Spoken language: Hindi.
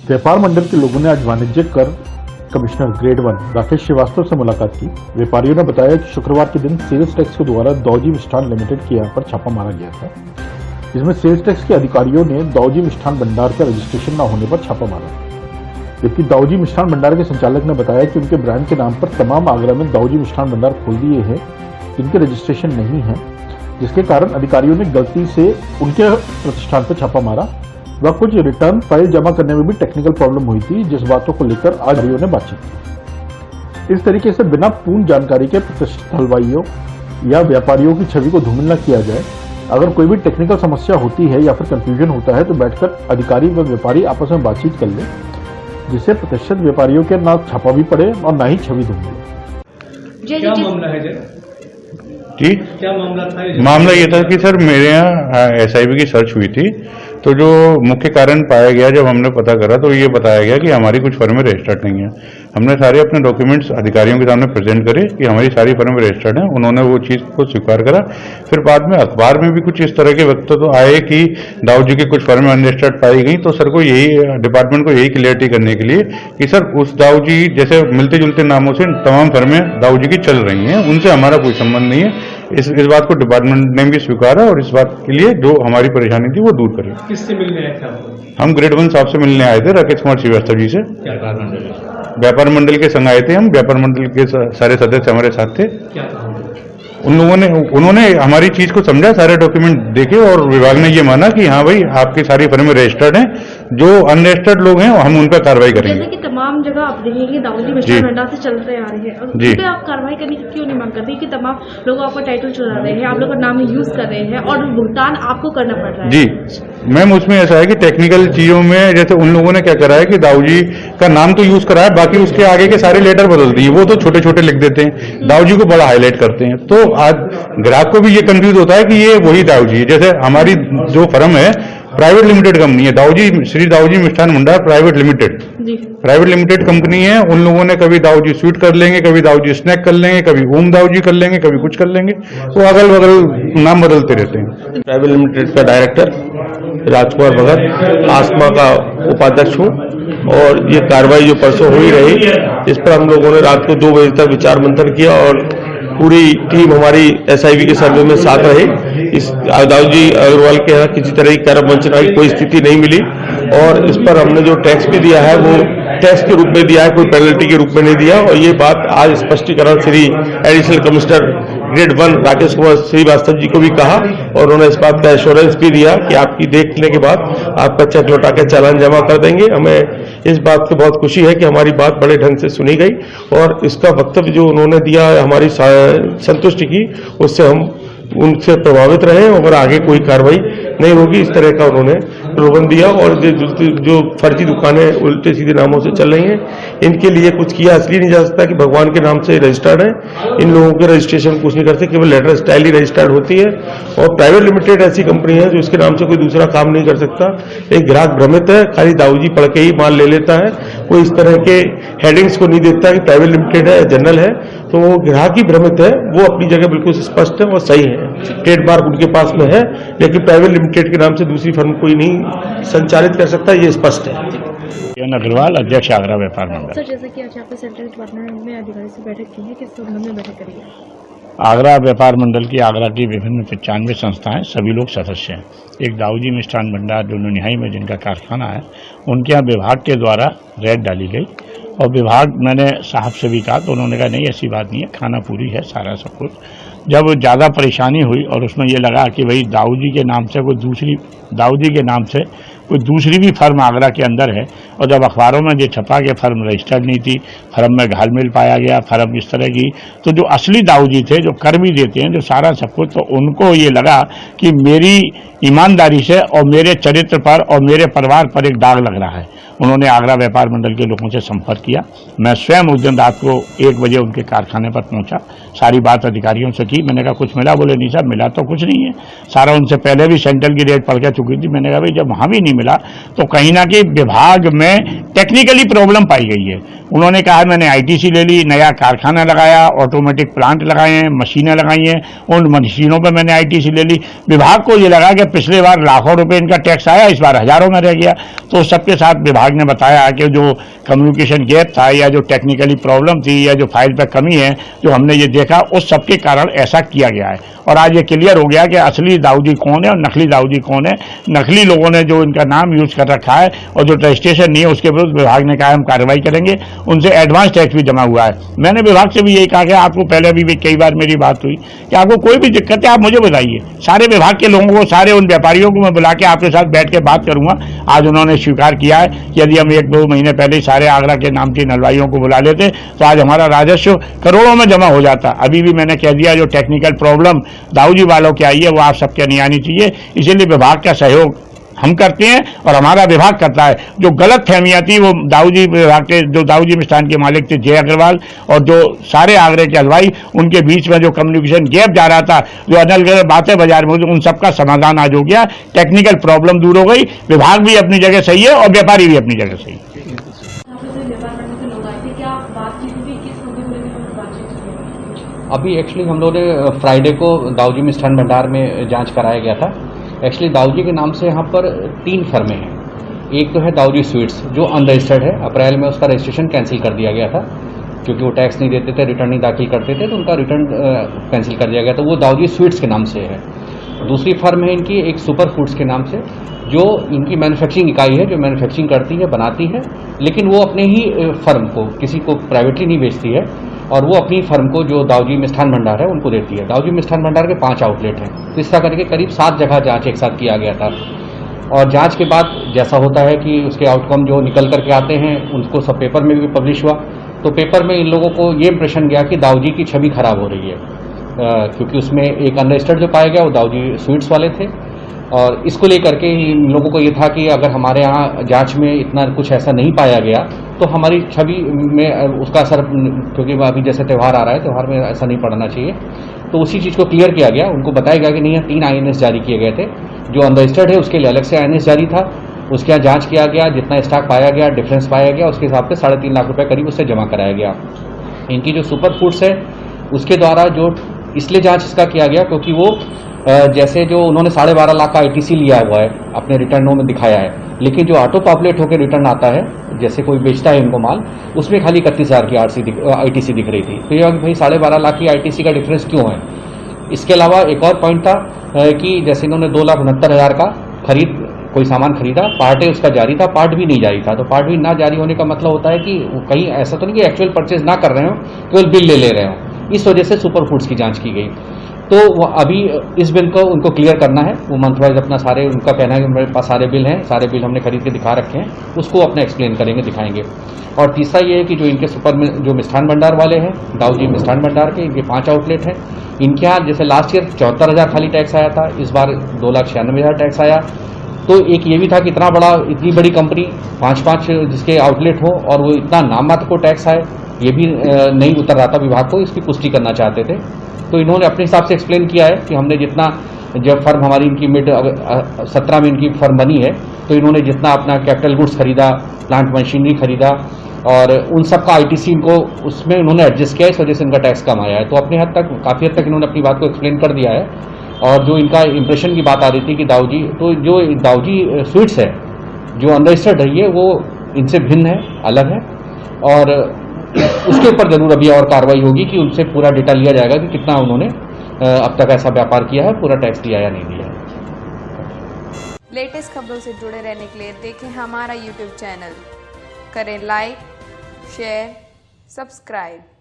व्यापार मंडल के लोगों ने आज वाणिज्य कर कमिश्नर ग्रेड 1 राकेश श्रीवास्तव से मुलाकात की। व्यापारियों ने बताया कि शुक्रवार के दिन सेल्स टैक्स के द्वारा दाऊजी मिष्ठान लिमिटेड के यहाँ पर छापा मारा गया था। इसमें सेल्स टैक्स के अधिकारियों ने दाऊजी मिष्ठान भंडार का रजिस्ट्रेशन न होने पर छापा मारा, जबकि दाऊजी मिष्ठान भंडार के संचालक ने बताया कि उनके ब्रांड के नाम पर तमाम आगरा में दाऊजी मिष्ठान भंडार खोल दिए हैं जिनके रजिस्ट्रेशन नहीं है, जिसके कारण अधिकारियों ने गलती से उनके प्रतिष्ठान पर छापा मारा व कुछ रिटर्न फाइल जमा करने में भी टेक्निकल प्रॉब्लम हुई थी, जिस बातों को लेकर आज ने बातचीत की। इस तरीके से बिना पूर्ण जानकारी के प्रतिष्ठित हलवाइयों या व्यापारियों की छवि को धूमिल न किया जाए। अगर कोई भी टेक्निकल समस्या होती है या फिर कंफ्यूजन होता है तो बैठकर अधिकारी व व्यापारी आपस में बातचीत कर ले, जिससे प्रतिष्ठित व्यापारियों के ना छापा भी पड़े और ना ही छवि धूमिल। क्या मामला है जी? क्या मामला था? मामला ये था कि सर मेरे यहाँ SIB की सर्च हुई थी, तो जो मुख्य कारण पाया गया जब हमने पता करा तो ये बताया गया कि हमारी कुछ फर्में रजिस्टर्ड नहीं है। हमने सारे अपने डॉक्यूमेंट्स अधिकारियों के सामने प्रेजेंट करे कि हमारी सारी फर्में रजिस्टर्ड हैं। उन्होंने वो चीज़ को स्वीकार करा। फिर बाद में अखबार में भी कुछ इस तरह के वक्तव्य तो आए कि दाऊजी की कुछ फर्में अनरजिस्टर्ड पाई गई, तो सर को यही डिपार्टमेंट को यही क्लियरिटी करने के लिए कि सर उस दाऊजी जैसे मिलते जुलते नामों से तमाम फर्में दाऊजी की चल रही हैं, उनसे हमारा कोई संबंध नहीं है। इस बात को डिपार्टमेंट ने भी स्वीकारा और इस बात के लिए जो हमारी परेशानी थी वो दूर करें। किससे मिलने आए थे आप? हम ग्रेड 1 साहब से मिलने आए थे, राकेश कुमार श्रीवास्तव जी से। व्यापार मंडल के संग आए थे हम, व्यापार मंडल के सारे सदस्य हमारे साथ थे। क्या कहा उन्होंने हमारी चीज को समझा, सारे डॉक्यूमेंट देखे और विभाग ने ये माना कि हाँ भाई आपकी सारी फर्में रजिस्टर्ड हैं, जो अनरजिस्टर्ड लोग हैं हम उन पर कार्रवाई करेंगे। जैसे कि तमाम जगह आप देखेंगे दाऊजी मिष्ठान भंडार से चलते आ रहे हैं और उन पे आप कार्रवाई करने की क्यों नहीं मांग करते कि तमाम लोग आपका टाइटल चुरा रहे हैं, आप लोग का नाम यूज कर रहे हैं और भुगतान आपको करना पड़ रहा है? जी मैम, उसमें ऐसा है कि टेक्निकल चीजों में जैसे उन लोगों ने क्या करा है कि दाऊजी का नाम तो यूज करा है, बाकी उसके आगे के सारे लेटर बदल दिए। वो तो छोटे छोटे लिख देते हैं, दाऊजी को बड़ा हाईलाइट करते हैं। तो आज ग्राहक को भी ये कंफ्यूज होता है कि ये वही दाऊजी है। जैसे हमारी जो फर्म है प्राइवेट लिमिटेड कंपनी है, Dauji Shri Dauji Mishthan Bhandar private limited company है। उन लोगों ने कभी दाऊजी स्वीट कर लेंगे, कभी दाऊजी स्नैक कर लेंगे, कभी ओम दाऊजी कर लेंगे, कभी कुछ कर लेंगे, तो अगल बगल नाम बदलते रहते हैं। प्राइवेट लिमिटेड का डायरेक्टर राजकुमार भगत, आसमा का उपाध्यक्ष हूँ और ये कार्रवाई जो परसों हुई रही, इस पर हम लोगों ने रात को 2 बजे तक विचार मंथन किया और पूरी टीम हमारी SIB के सर्वे में साथ रही। इस दाऊजी अग्रवाल के यहाँ किसी तरह की करप्ट वंचना की कोई स्थिति नहीं मिली और इस पर हमने जो टैक्स भी दिया है वो टैक्स के रूप में दिया है, कोई पेनल्टी के रूप में नहीं दिया। और ये बात आज स्पष्टीकरण Shri additional commissioner grade 1 Rakesh Kumar Srivastava ji को भी कहा और उन्होंने इस बात का एश्योरेंस भी दिया कि आपकी देखने के बाद आपका चेक लौटा के चालान जमा कर देंगे। हमें इस बात की बहुत खुशी है कि हमारी बात बड़े ढंग से सुनी गई और इसका वक्तव्य जो उन्होंने दिया हमारी संतुष्टि की, उससे हम उनसे प्रभावित रहे और आगे कोई कार्रवाई नहीं होगी, इस तरह का उन्होंने प्रलोभन दिया। और जो फर्जी दुकानें उल्टे सीधे नामों से चल रही हैं, इनके लिए कुछ किया इसलिए नहीं जा सकता कि भगवान के नाम से रजिस्टर्ड है। इन लोगों के रजिस्ट्रेशन कुछ नहीं करते, केवल लेटर स्टाइल ही रजिस्टर्ड होती है। और प्राइवेट लिमिटेड ऐसी कंपनी है जो इसके नाम से कोई दूसरा काम नहीं कर सकता। एक ग्राहक भ्रमित है, खाली दाऊजी पढ़ के ही माल ले लेता है, कोई इस तरह के हेडिंग्स को नहीं देखता कि प्राइवेट लिमिटेड है, जनरल है, तो वो ग्राहक ही भ्रमित है। वो अपनी जगह बिल्कुल स्पष्ट है और सही है, ट्रेडमार्क उनके पास में है, लेकिन प्राइवेट लिमिटेड के नाम से दूसरी फर्म कोई नहीं संचालित कर सकता, ये स्पष्ट है। अग्रवाल, अध्यक्ष आगरा व्यापार मंडल। सर, जैसे कि आज आपने सेंट्रल डिपार्टमेंट में अधिकारी से बैठक की है, किस संबंध में बैठक करी है? आगरा व्यापार मंडल की आगरा की विभिन्न 95 संस्थाएं, सभी लोग सदस्य हैं। एक दाऊजी मिष्ठान भंडार जो निहाई में जिनका कारखाना है, उनके यहाँ विभाग के द्वारा रेड डाली गई और विभाग, मैंने साहब से भी कहा तो उन्होंने कहा नहीं ऐसी बात नहीं है, खाना पूरी है, सारा सब कुछ। जब ज़्यादा परेशानी हुई और उसमें ये लगा कि भाई दाऊजी के नाम से कोई दूसरी भी फर्म आगरा के अंदर है और जब अखबारों में ये छपा कि फर्म रजिस्टर्ड नहीं थी, फर्म में घालमेल पाया गया, फर्म इस तरह की, तो जो असली दाऊजी थे, जो कर भी देते हैं, जो सारा सब कुछ, तो उनको ये लगा कि मेरी ईमानदारी से और मेरे चरित्र पर और मेरे परिवार पर एक दाग लग रहा है। उन्होंने आगरा व्यापार मंडल के लोगों से संपर्क किया। मैं स्वयं उस दिन रात को 1 बजे उनके कारखाने पर पहुंचा, सारी बात अधिकारियों से की। मैंने कहा कुछ मिला? बोले नहीं साहब, मिला तो कुछ नहीं है, सारा उनसे पहले भी सेंट्रल की रेट पड़ चुकी थी। मैंने कहा भाई जब वहां भी नहीं मिला तो कहीं ना कहीं विभाग में टेक्निकली प्रॉब्लम पाई गई है। उन्होंने कहा मैंने ITC ले ली, नया कारखाना लगाया, ऑटोमेटिक प्लांट लगाए हैं, मशीनें लगाई हैं, उन मशीनों पर मैंने ITC ले ली। विभाग को ये लगा कि पिछले बार लाखों रुपए इनका टैक्स आया, इस बार हजारों में रह गया, तो सबके साथ विभाग विभाग ने बताया कि जो कम्युनिकेशन गैप था या जो टेक्निकली प्रॉब्लम थी या जो फाइल पर कमी है जो हमने ये देखा उस सब के कारण ऐसा किया गया है। और आज ये क्लियर हो गया कि असली दाऊदी कौन है और नकली दाऊदी कौन है। नकली लोगों ने जो इनका नाम यूज कर रखा है और जो रजिस्ट्रेशन नहीं है उसके विरुद्ध विभाग ने कहा हम कार्रवाई करेंगे। उनसे एडवांस टैक्स भी जमा हुआ है। मैंने विभाग से भी यही कहा कि आपको पहले भी कई बार मेरी बात हुई कि आपको कोई भी दिक्कत है आप मुझे बताइए। सारे विभाग के लोगों को, सारे उन व्यापारियों को मैं बुला के आपके साथ बैठ के बात करूंगा। आज उन्होंने स्वीकार किया है कि यदि हम 1-2 महीने पहले ही सारे आगरा के नामचीन हलवाइयों को बुला लेते तो आज हमारा राजस्व करोड़ों में जमा हो जाता। अभी भी मैंने कह दिया जो टेक्निकल प्रॉब्लम दाऊदी वालों की आई है वो आप सबके नहीं आनी चाहिए। इसीलिए विभाग का सहयोग हम करते हैं और हमारा विभाग करता है। जो गलत फहमियां थी वो दाऊदी विभाग के जो दाऊदी मिष्ठान के मालिक थे जय अग्रवाल और जो सारे आगरे के हलवाई उनके बीच में जो कम्युनिकेशन गैप जा रहा था, जो अदल गलत बातें बाजार में उन सबका समाधान आज हो गया। टेक्निकल प्रॉब्लम दूर हो गई। विभाग भी अपनी जगह सही है और व्यापारी भी अपनी जगह सही है। अभी एक्चुअली हम लोगों ने फ्राइडे को दाऊदी मिष्ठान भंडार में जांच कराया गया था। एक्चुअली दाऊदी के नाम से यहाँ पर 3 फर्में हैं। एक तो है दाऊदी स्वीट्स जो अनरजिस्टर्ड है। अप्रैल में उसका रजिस्ट्रेशन कैंसिल कर दिया गया था क्योंकि वो टैक्स नहीं देते थे, रिटर्न नहीं दाखिल करते थे, तो उनका रिटर्न कैंसिल कर दिया गया। तो वो दाऊदी स्वीट्स के नाम से है। दूसरी फर्म है इनकी एक सुपर फूड्स के नाम से जो इनकी मैन्युफैक्चरिंग इकाई है, जो मैन्युफैक्चरिंग करती है, बनाती है, लेकिन वो अपने ही फर्म को किसी को प्राइवेटली नहीं बेचती है और वो अपनी फर्म को जो दाऊदी मिष्ठान भंडार है उनको देती है। दाऊदी मिष्ठान भंडार के 5 आउटलेट हैं। तो इस तरह करके करीब 7 जगह जांच एक साथ किया गया था और जांच के बाद जैसा होता है कि उसके आउटकम जो निकल करके आते हैं उनको सब पेपर में भी पब्लिश हुआ। तो पेपर में इन लोगों को ये इंप्रेशन गया कि दाऊदी की छवि खराब हो रही है क्योंकि उसमें एक अनरजिस्टर्ड जो पाया गया वो दाऊदी स्वीट्स वाले थे और इसको लेकर के इन लोगों को ये था कि अगर हमारे यहाँ जांच में इतना कुछ ऐसा नहीं पाया गया तो हमारी छवि में उसका असर, क्योंकि अभी जैसे त्यौहार आ रहा है, त्यौहार में ऐसा नहीं पड़ना चाहिए। तो उसी चीज़ को क्लियर किया गया। उनको बताया गया कि नहीं, 3 INS जारी किए गए थे। जो अनरजिस्टर्ड है उसके लिए अलग से INS जारी था, उसके यहाँ जाँच किया गया, जितना स्टॉक पाया गया, डिफरेंस पाया गया, उसके हिसाब से 3.5 लाख रुपये करीब उससे जमा कराया गया। इनकी जो सुपर फूड्स है उसके द्वारा जो इसलिए जांच इसका किया गया क्योंकि वो जैसे जो उन्होंने 12.5 लाख का ITC लिया हुआ है अपने रिटर्नों में दिखाया है, लेकिन जो ऑटो पॉपुलेट होकर रिटर्न आता है, जैसे कोई बेचता है इनको माल, उसमें खाली 31,000 की ITC दिख रही थी। तो ये भाई 12.5 लाख की ITC का डिफरेंस क्यों है। इसके अलावा एक और पॉइंट था कि जैसे इन्होंने 2,69,000 का कोई सामान खरीदा, पार्ट है उसका जारी था, पार्ट भी नहीं जारी था। तो पार्ट भी ना जारी होने का मतलब होता है कि कहीं ऐसा तो नहीं कि एक्चुअल परचेज ना कर रहे हो, केवल बिल ले रहे हो। इस वजह से सुपर फूड्स की जांच की गई। तो अभी इस बिल को उनको क्लियर करना है। वो मंथ वाइज अपना सारे, उनका कहना है कि मेरे पास सारे बिल हैं, सारे बिल हमने खरीद के दिखा रखे हैं, उसको अपने एक्सप्लेन करेंगे, दिखाएंगे। और तीसरा ये है कि जो इनके सुपर में जो मिष्ठान भंडार वाले हैं, दाऊदी मिष्ठान भंडार के, इनके 5 आउटलेट हैं। इनके यहाँ जैसे लास्ट ईयर 74,000 खाली टैक्स आया था, इस बार 2,96,000 टैक्स आया। तो एक ये भी था कि इतनी बड़ी कंपनी 5-5 जिसके आउटलेट हो और वो इतना नाम मात्र को टैक्स आए, ये भी नहीं उतर रहा था विभाग को, इसकी पुष्टि करना चाहते थे। तो इन्होंने अपने हिसाब से एक्सप्लेन किया है कि हमने जितना, जब फर्म हमारी इनकी मिड 17 में इनकी फर्म बनी है, तो इन्होंने जितना अपना कैपिटल गुड्स खरीदा, प्लांट मशीनरी खरीदा और उन सब का ITC इनको उसमें उन्होंने एडजस्ट किया, इस वजह से इनका टैक्स कम आया है। तो अपने हद तक, काफ़ी हद तक इन्होंने अपनी बात को एक्सप्लेन कर दिया है। और जो इनका इंप्रेशन की बात आ रही थी कि दाऊदी, तो जो दाऊदी स्वीट्स है जो अनरजिस्टर्ड है, ये वो इनसे भिन्न है, अलग है और उसके ऊपर जरूर अभी और कार्रवाई होगी कि उनसे पूरा डेटा लिया जाएगा कि कितना उन्होंने अब तक ऐसा व्यापार किया है, पूरा टैक्स दिया या नहीं दिया है। लेटेस्ट खबरों से जुड़े रहने के लिए देखें हमारा YouTube चैनल, करें लाइक, शेयर, सब्सक्राइब।